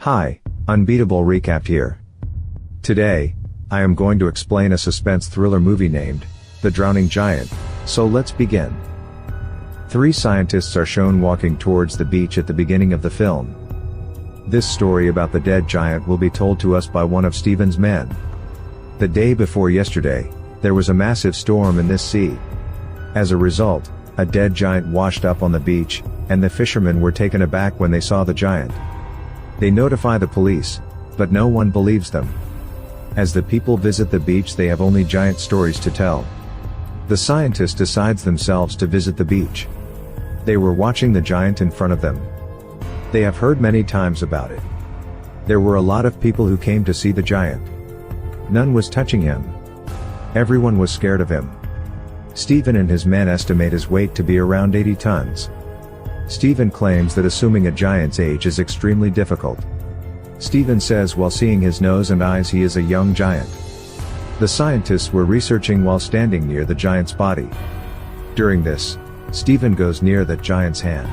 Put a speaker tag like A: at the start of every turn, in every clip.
A: Hi, Unbeatable Recapped here. Today, I am going to explain a suspense thriller movie named The Drowning Giant, so let's begin. Three scientists are shown walking towards the beach at the beginning of the film. This story about the dead giant will be told to us by one of Steven's men. The day before yesterday, there was a massive storm in this sea. As a result, a dead giant washed up on the beach, and the fishermen were taken aback when they saw the giant. They notify the police, but no one believes them. As the people visit the beach, they have only giant stories to tell. The scientist decides themselves to visit the beach. They were watching the giant in front of them. They have heard many times about it. There were a lot of people who came to see the giant. None was touching him. Everyone was scared of him. Steven and his men estimate his weight to be around 80 tons. Steven claims that assuming a giant's age is extremely difficult. Steven says while seeing his nose and eyes he is a young giant. The scientists were researching while standing near the giant's body. During this, Steven goes near that giant's hand.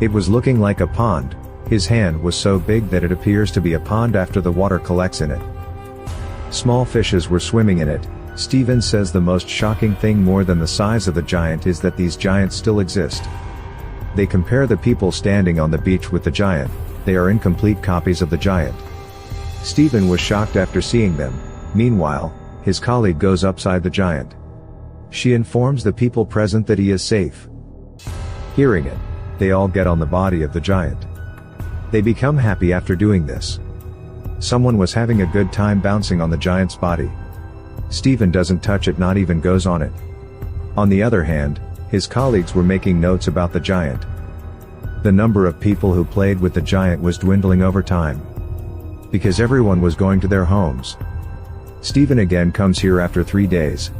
A: It was looking like a pond. His hand was so big that it appears to be a pond after the water collects in it. Small fishes were swimming in it. Steven says the most shocking thing more than the size of the giant is that these giants still exist. They compare the people standing on the beach with the giant. They are incomplete copies of the giant. Steven was shocked after seeing them. Meanwhile, his colleague goes upside the giant. She informs the people present that he is safe. Hearing it, they all get on the body of the giant. They become happy after doing this. Someone was having a good time bouncing on the giant's body. Steven doesn't touch it, not even goes on it. On the other hand, his colleagues were making notes about the giant. The number of people who played with the giant was dwindling over time, because everyone was going to their homes. Steven again comes here after 3 days.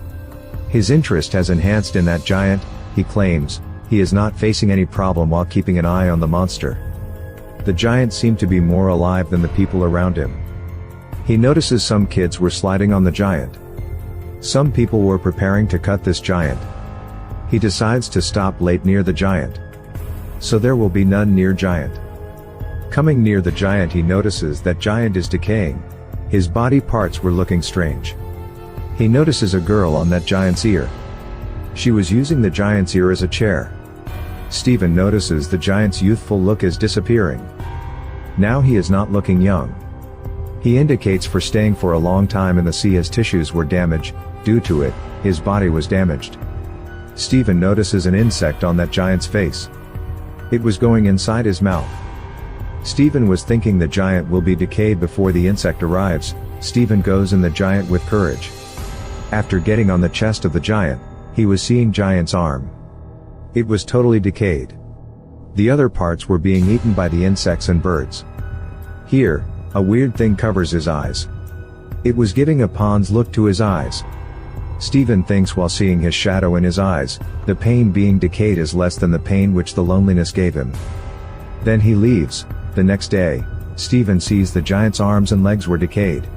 A: His interest has enhanced in that giant. He claims he is not facing any problem while keeping an eye on the monster. The giant seemed to be more alive than the people around him. He notices some kids were sliding on the giant. Some people were preparing to cut this giant. He decides to stop late near the giant, so there will be none near giant. Coming near the giant, he notices that giant is decaying. His body parts were looking strange. He notices a girl on that giant's ear. She was using the giant's ear as a chair. Steven notices the giant's youthful look is disappearing. Now he is not looking young. He indicates for staying for a long time in the sea. His tissues were damaged. Due to it, his body was damaged. Steven notices an insect on that giant's face. It was going inside his mouth. Steven was thinking the giant will be decayed before the insect arrives. Steven goes in the giant with courage. After getting on the chest of the giant, he was seeing giant's arm. It was totally decayed. The other parts were being eaten by the insects and birds. Here, a weird thing covers his eyes. It was giving a pond's look to his eyes. Steven thinks while seeing his shadow in his eyes, the pain being decayed is less than the pain which the loneliness gave him. Then he leaves. The next day, Steven sees the giant's arms and legs were decayed.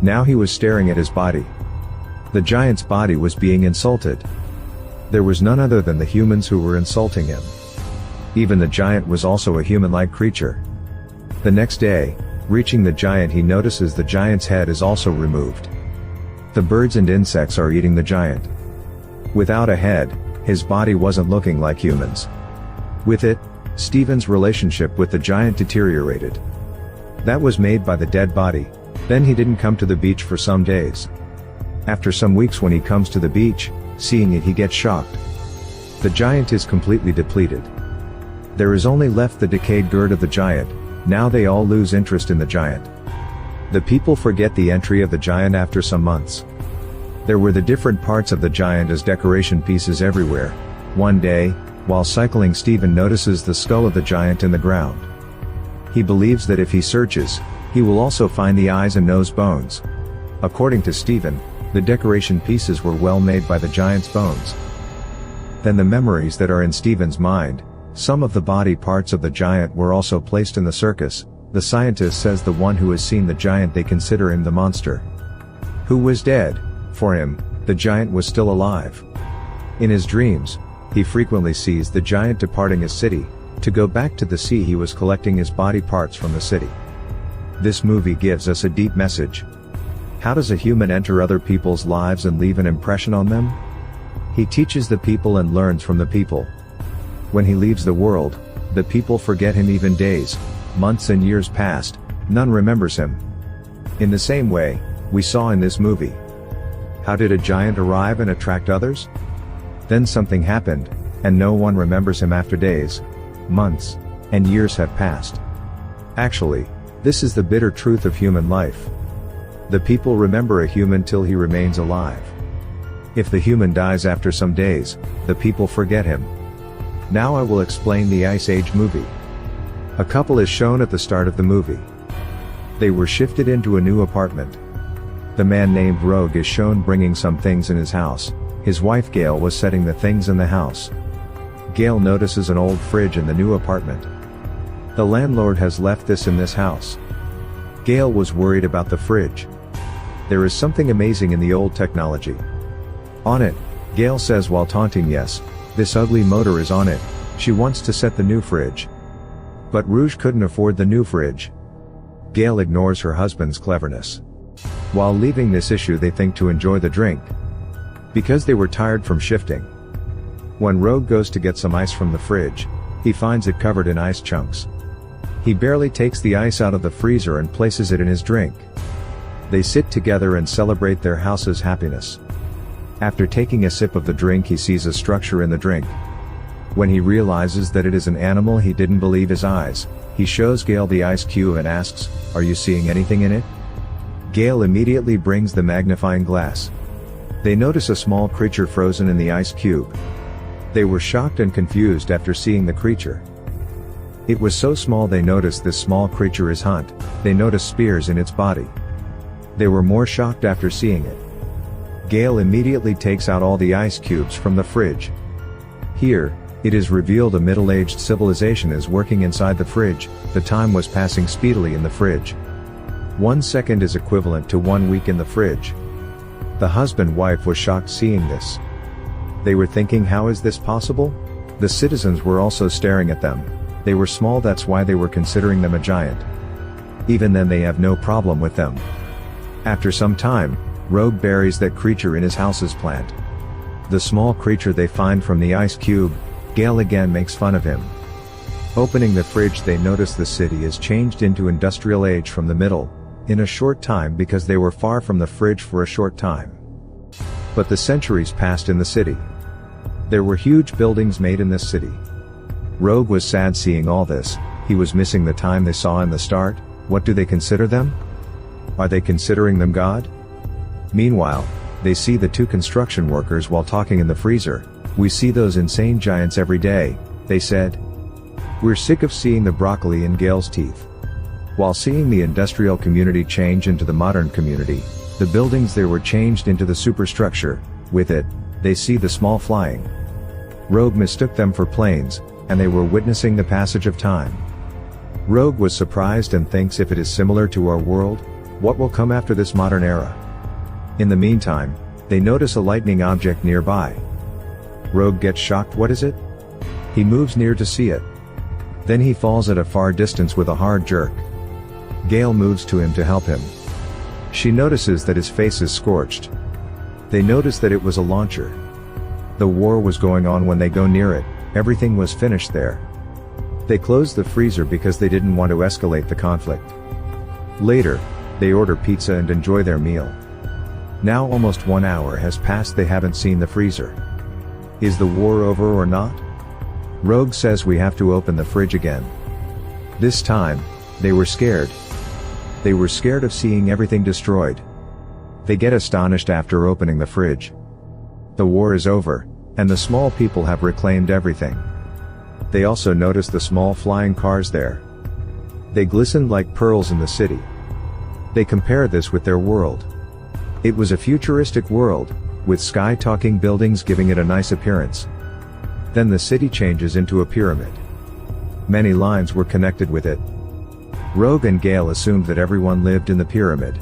A: Now he was staring at his body. The giant's body was being insulted. There was none other than the humans who were insulting him. Even the giant was also a human-like creature. The next day, reaching the giant, he notices the giant's head is also removed. The birds and insects are eating the giant. Without a head, his body wasn't looking like humans. With it, Steven's relationship with the giant deteriorated. That was made by the dead body. Then he didn't come to the beach for some days. After some weeks, when he comes to the beach, seeing it, he gets shocked. The giant is completely depleted. There is only left the decayed gird of the giant. Now they all lose interest in the giant. The people forget the entry of the giant after some months. There were the different parts of the giant as decoration pieces everywhere. One day, while cycling, Steven notices the skull of the giant in the ground. He believes that if he searches, he will also find the eyes and nose bones. According to Steven, the decoration pieces were well made by the giant's bones. Then the memories that are in Steven's mind, some of the body parts of the giant were also placed in the circus. The scientist says the one who has seen the giant, they consider him the monster. Who was dead. For him, the giant was still alive. In his dreams, he frequently sees the giant departing his city. To go back to the sea, he was collecting his body parts from the city. This movie gives us a deep message. How does a human enter other people's lives and leave an impression on them? He teaches the people and learns from the people. When he leaves the world, the people forget him. Even days, months and years passed, none remembers him. In the same way, we saw in this movie. How did a giant arrive and attract others? Then something happened, and no one remembers him after days, months, and years have passed. Actually, this is the bitter truth of human life. The people remember a human till he remains alive. If the human dies after some days, the people forget him. Now I will explain the IceAge movie. A couple is shown at the start of the movie. They were shifted into a new apartment. The man named Rogue is shown bringing some things in his house. His wife Gail was setting the things in the house. Gail notices an old fridge in the new apartment. The landlord has left this in this house. Gail was worried about the fridge. There is something amazing in the old technology. On it, Gail says while taunting, yes, this ugly motor is on it. She wants to set the new fridge. But Rouge couldn't afford the new fridge. Gail ignores her husband's cleverness. While leaving this issue, they think to enjoy the drink. Because they were tired from shifting. When Rogue goes to get some ice from the fridge, he finds it covered in ice chunks. He barely takes the ice out of the freezer and places it in his drink. They sit together and celebrate their house's happiness. After taking a sip of the drink, he sees a structure in the drink. When he realizes that it is an animal, he didn't believe his eyes. He shows Gail the ice cube and asks, "Are you seeing anything in it?" Gail immediately brings the magnifying glass. They notice a small creature frozen in the ice cube. They were shocked and confused after seeing the creature. It was so small they noticed this small creature is Hunt. They noticed spears in its body. They were more shocked after seeing it. Gail immediately takes out all the ice cubes from the fridge. Here, it is revealed a middle-aged civilization is working inside the fridge. The time was passing speedily in the fridge. 1 second is equivalent to 1 week in the fridge. The husband-wife was shocked seeing this. They were thinking, how is this possible? The citizens were also staring at them. They were small, that's why they were considering them a giant. Even then they have no problem with them. After some time, Rogue buries that creature in his house's plant. The small creature they find from the ice cube, Gail again makes fun of him. Opening the fridge, they notice the city is changed into industrial age from the middle, in a short time, because they were far from the fridge for a short time. But the centuries passed in the city. There were huge buildings made in this city. Rogue was sad seeing all this. He was missing the time they saw in the start. What do they consider them? Are they considering them God? Meanwhile, they see the two construction workers while talking in the freezer. We see those insane giants every day, they said. We're sick of seeing the broccoli in Gail's teeth. While seeing the industrial community change into the modern community, the buildings there were changed into the superstructure. With it, they see the small flying. Rogue mistook them for planes, and they were witnessing the passage of time. Rogue was surprised and thinks, if it is similar to our world, what will come after this modern era? In the meantime, they notice a lightning object nearby. Rogue gets shocked. What is it? He moves near to see it. Then he falls at a far distance with a hard jerk. Gail moves to him to help him. She notices that his face is scorched. They notice that it was a launcher. The war was going on when they go near it. Everything was finished there. They closed the freezer because they didn't want to escalate the conflict. Later, they order pizza and enjoy their meal. Now almost 1 hour has passed, they haven't seen the freezer. Is the war over or not? Rogue says we have to open the fridge again. This time, they were scared. They were scared of seeing everything destroyed. They get astonished after opening the fridge. The war is over, and the small people have reclaimed everything. They also notice the small flying cars there. They glistened like pearls in the city. They compare this with their world. It was a futuristic world, with sky-talking buildings giving it a nice appearance. Then the city changes into a pyramid. Many lines were connected with it. Rogue and Gail assumed that everyone lived in the pyramid.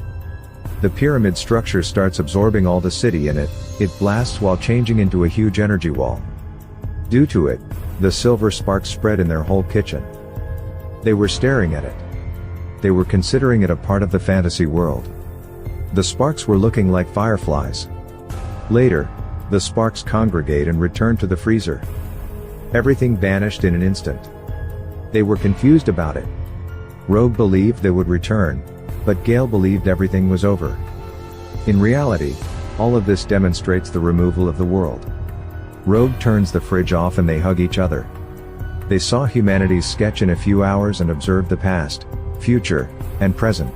A: The pyramid structure starts absorbing all the city in it. It blasts while changing into a huge energy wall. Due to it, the silver sparks spread in their whole kitchen. They were staring at it. They were considering it a part of the fantasy world. The sparks were looking like fireflies. Later, the sparks congregate and return to the freezer. Everything vanished in an instant. They were confused about it. Rogue believed they would return, but Gale believed everything was over. In reality, all of this demonstrates the removal of the world. Rogue turns the fridge off and they hug each other. They saw humanity's sketch in a few hours and observed the past, future, and present.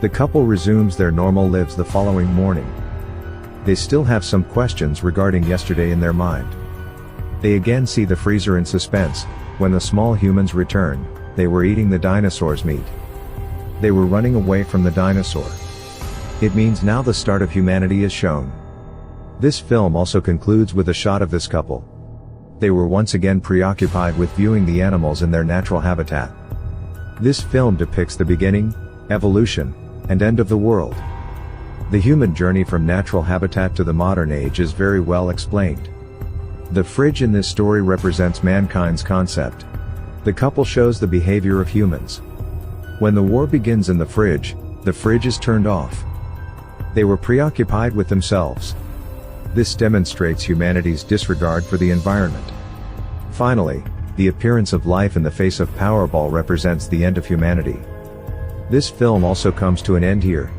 A: The couple resumes their normal lives the following morning. They still have some questions regarding yesterday in their mind. They again see the freezer in suspense. When the small humans return, they were eating the dinosaur's meat. They were running away from the dinosaur. It means now the start of humanity is shown. This film also concludes with a shot of this couple. They were once again preoccupied with viewing the animals in their natural habitat. This film depicts the beginning, evolution, and end of the world. The human journey from natural habitat to the modern age is very well explained. The fridge in this story represents mankind's concept. The couple shows the behavior of humans. When the war begins in the fridge is turned off. They were preoccupied with themselves. This demonstrates humanity's disregard for the environment. Finally, the appearance of life in the face of Powerball represents the end of humanity. This film also comes to an end here.